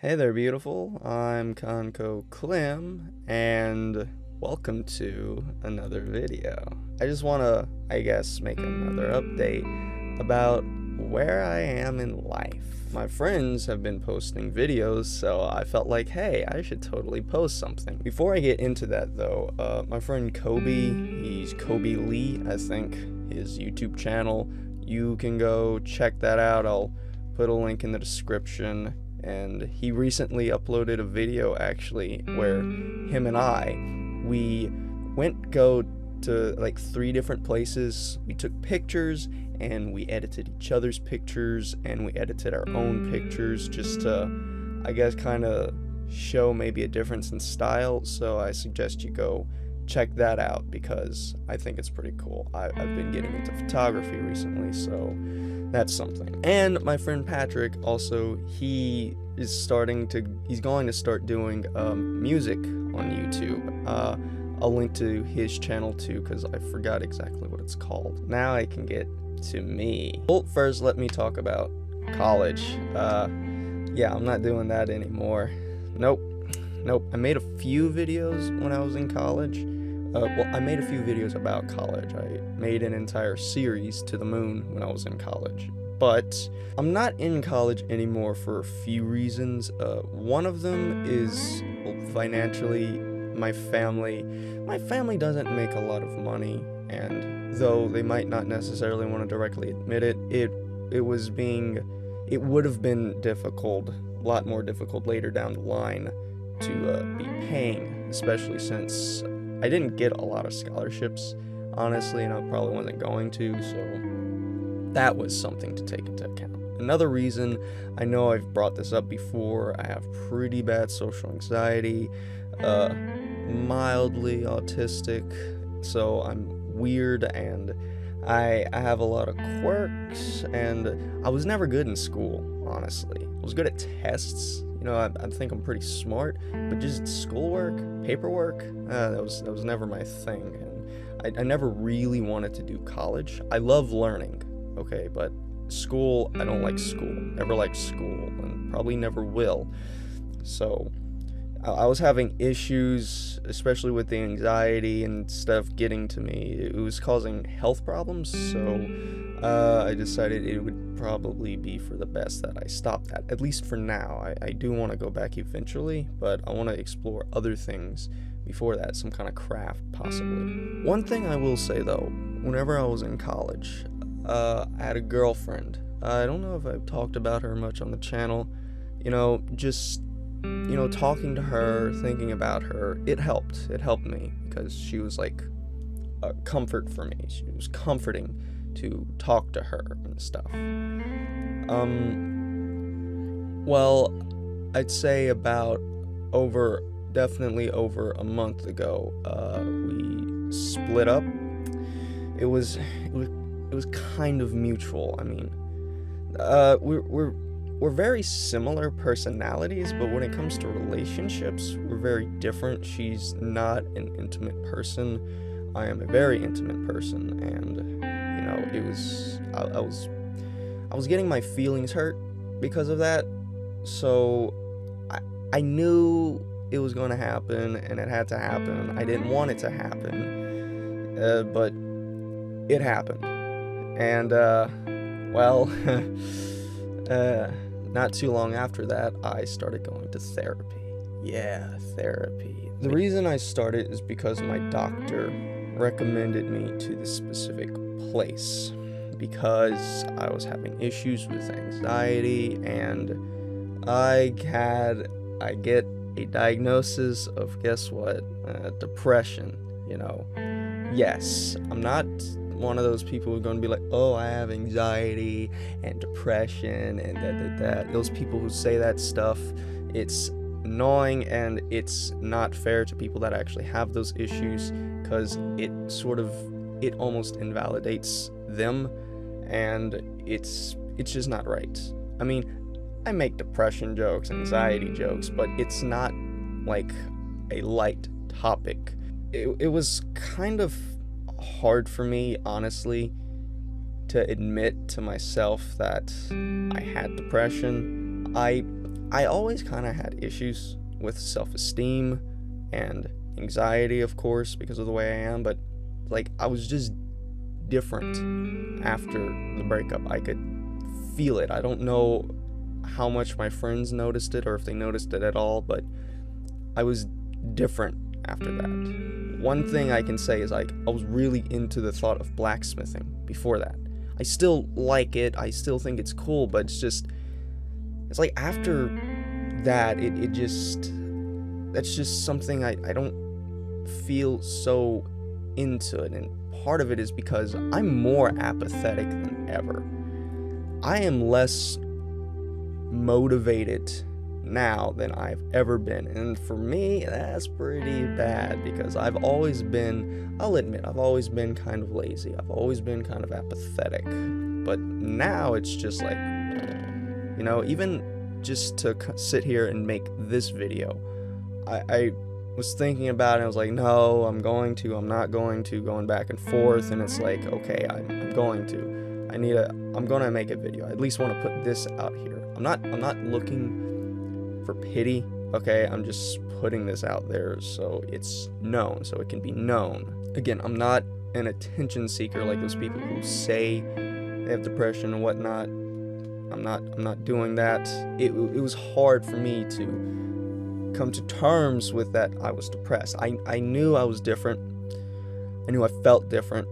Hey there, beautiful. I'm Conco Clem, and welcome to another video. I just want to, make another update about where I am in life. My friends have been posting videos, so I felt like, hey, I should totally post something. Before I get into that, though, my friend Kobe, he's Kobe Lee, I think, his YouTube channel. You can go check that out. I'll put a link in the description. And he recently uploaded a video actually where him and we go to like 3 different places. We took pictures and we edited each other's pictures and we edited our own pictures just to, kind of show maybe a difference in style. So I suggest you go check that out because I think it's pretty cool. I've been getting into photography recently, so that's something. And my friend Patrick also, he's going to start doing music on YouTube. I'll link to his channel too because I forgot exactly what it's called. Now I can get to me. Well, first let me talk about college. Yeah, I'm not doing that anymore. Nope. I made a few videos when I was in college. I made a few videos about college. I made an entire series to the moon when I was in college. But I'm not in college anymore for a few reasons. One of them is financially. My family doesn't make a lot of money, and though they might not necessarily want to directly admit it, it would have been difficult, a lot more difficult later down the line to be paying, especially since I didn't get a lot of scholarships, honestly, and I probably wasn't going to, so that was something to take into account. Another reason, I know I've brought this up before, I have pretty bad social anxiety, mildly autistic, so I'm weird, and I have a lot of quirks, and I was never good in school, honestly. I was good at tests. I think I'm pretty smart, but just schoolwork, paperwork, that was never my thing. And I never really wanted to do college. I love learning, okay, but school, I don't like school. Never liked school, and probably never will. So I was having issues, especially with the anxiety and stuff getting to me. It was causing health problems, so I decided it would probably be for the best that I stop that, at least for now. I do want to go back eventually, but I want to explore other things before that, some kind of craft, possibly. One thing I will say, though, whenever I was in college, I had a girlfriend. I don't know if I've talked about her much on the channel. Talking to her, thinking about her, it helped. It helped me because she was like a comfort for me. She was comforting to talk to her and stuff. I'd say about definitely over a month ago, we split up. It was kind of mutual. I mean, we're very similar personalities, but when it comes to relationships, we're very different. She's not an intimate person. I am a very intimate person, and I was getting my feelings hurt because of that. So I knew it was going to happen, and it had to happen. I didn't want it to happen, but it happened. And not too long after that, I started going to therapy. Yeah, therapy. The reason I started is because my doctor recommended me to this specific place because I was having issues with anxiety, and I get a diagnosis of, guess what, depression. Yes, I'm not one of those people who are going to be like, oh, I have anxiety and depression and that. Those people who say that stuff, it's annoying, and it's not fair to people that actually have those issues because it almost invalidates them, and it's just not right. I mean, I make depression jokes, anxiety jokes, but it's not like a light topic. It was kind of hard for me, honestly, to admit to myself that I had depression. I I always kind of had issues with self-esteem and anxiety, of course, because of the way I am, but like I was just different after the breakup. I could feel it. I don't know how much my friends noticed it or if they noticed it at all, but I was different after that. One thing I can say is like I was really into the thought of blacksmithing before that. I still like it. I still think it's cool, but it's like after that that's just something I don't feel so into it. And part of it is because I'm more apathetic than ever. I am less motivated now than I've ever been, and for me that's pretty bad because I've always been, I'll admit, I've always been kind of lazy. I've always been kind of apathetic, but now it's just like, you know, even just to sit here and make this video, I was thinking about it and I was like, no, I'm not going to, going back and forth, and it's like, okay, I'm going to, I'm gonna make a video. I at least want to put this out here. I'm not looking for pity, okay? I'm just putting this out there so it's known, so it can be known. Again, I'm not an attention seeker like those people who say they have depression and whatnot. I'm not doing that. It was hard for me to come to terms with that I was depressed. I knew I was different. I knew I felt different.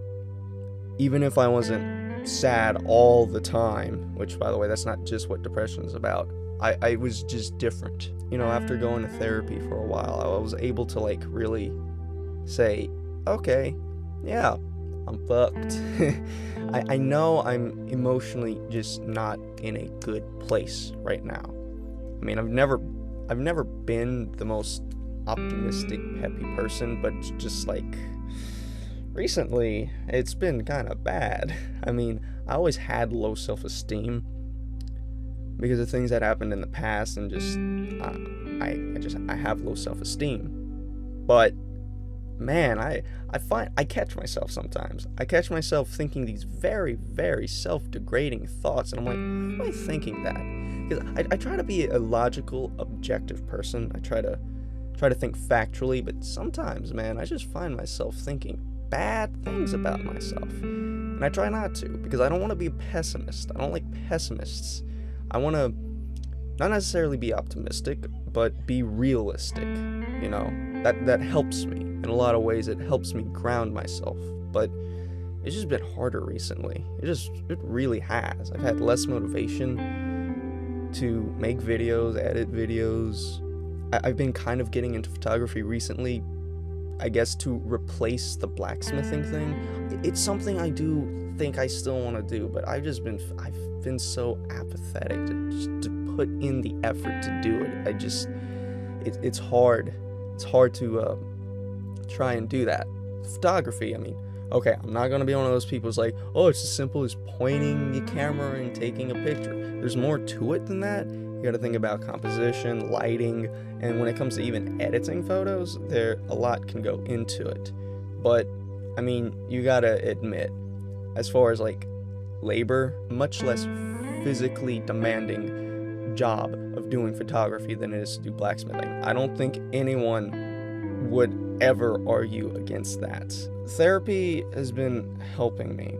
Even if I wasn't sad all the time, which, by the way, that's not just what depression is about. I was just different. You know, after going to therapy for a while, I was able to like really say, okay, yeah, I'm fucked. I know I'm emotionally just not in a good place right now. I mean, I've never been the most optimistic, peppy person, but just like recently, it's been kind of bad. I mean, I always had low self-esteem because of things that happened in the past, and just I have low self-esteem. But man, I catch myself sometimes. I catch myself thinking these very, very self-degrading thoughts, and I'm like, why am I thinking that? Because I try to be a logical, objective person. I try to think factually, but sometimes, man, I just find myself thinking bad things about myself. And I try not to, because I don't want to be a pessimist. I don't like pessimists. I want to not necessarily be optimistic, but be realistic. You know, that helps me. In a lot of ways, it helps me ground myself. But it's just been harder recently. It really has. I've had less motivation to make videos, edit videos. I've been kind of getting into photography recently, I guess, to replace the blacksmithing thing. It's something I do think I still want to do, but I've been so apathetic to put in the effort to do it. It's hard. It's hard to try and do that. Photography, I mean, okay, I'm not going to be one of those people who's like, oh, it's as simple as pointing the camera and taking a picture. There's more to it than that. You got to think about composition, lighting, and when it comes to even editing photos, a lot can go into it. But, I mean, you got to admit, as far as like labor, much less physically demanding job of doing photography than it is to do blacksmithing. I don't think anyone would ever argue against that. Therapy has been helping me.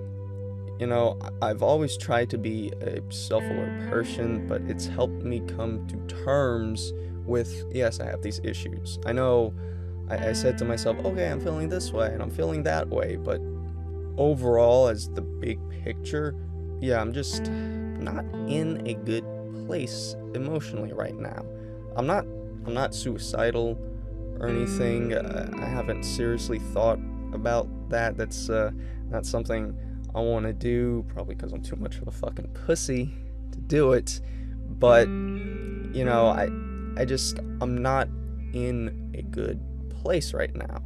You know, I've always tried to be a self-aware person, but it's helped me come to terms with, yes, I have these issues. I know I said to myself, okay, I'm feeling this way and I'm feeling that way, but overall, as the big picture, yeah, I'm just not in a good place emotionally right now. I'm not suicidal or anything. I haven't seriously thought about that. That's not something I want to do, probably because I'm too much of a fucking pussy to do it. But, you know, I'm not in a good place right now.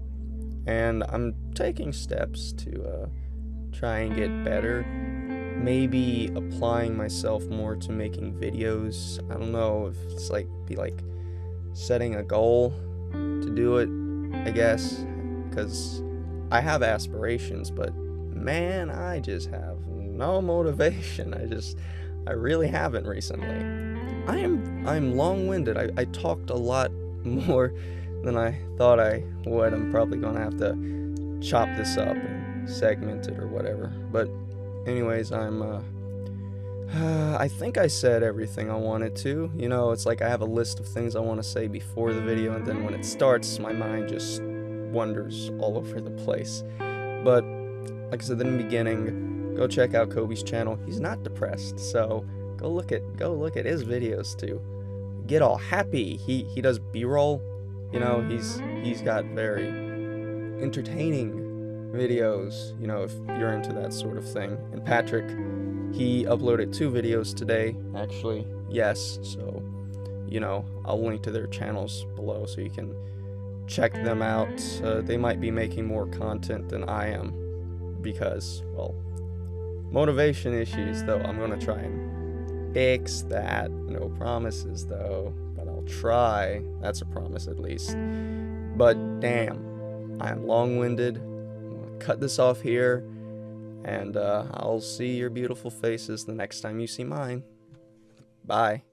And I'm taking steps to try and get better. Maybe applying myself more to making videos. I don't know if it's be setting a goal to do it, I guess, because I have aspirations, but man, I just have no motivation. I really haven't recently. I'm long-winded. I talked a lot more than I thought I would. I'm probably gonna have to chop this up and segment it or whatever. But anyways, I think I said everything I wanted to. You know, it's like I have a list of things I want to say before the video, and then when it starts, my mind just wanders all over the place. But like I said in the beginning, go check out Kobe's channel. He's not depressed, so go look at his videos too. Get all happy. He does B-roll. You know, he's got very entertaining videos, you know, if you're into that sort of thing. And Patrick, he uploaded 2 videos today, actually. Yes, so, you know, I'll link to their channels below so you can check them out. They might be making more content than I am because, well, motivation issues, though. I'm gonna try and fix that. No promises, though, but I'll try. That's a promise, at least. But damn, I am long-winded. I'm gonna cut this off here, and I'll see your beautiful faces the next time you see mine. Bye.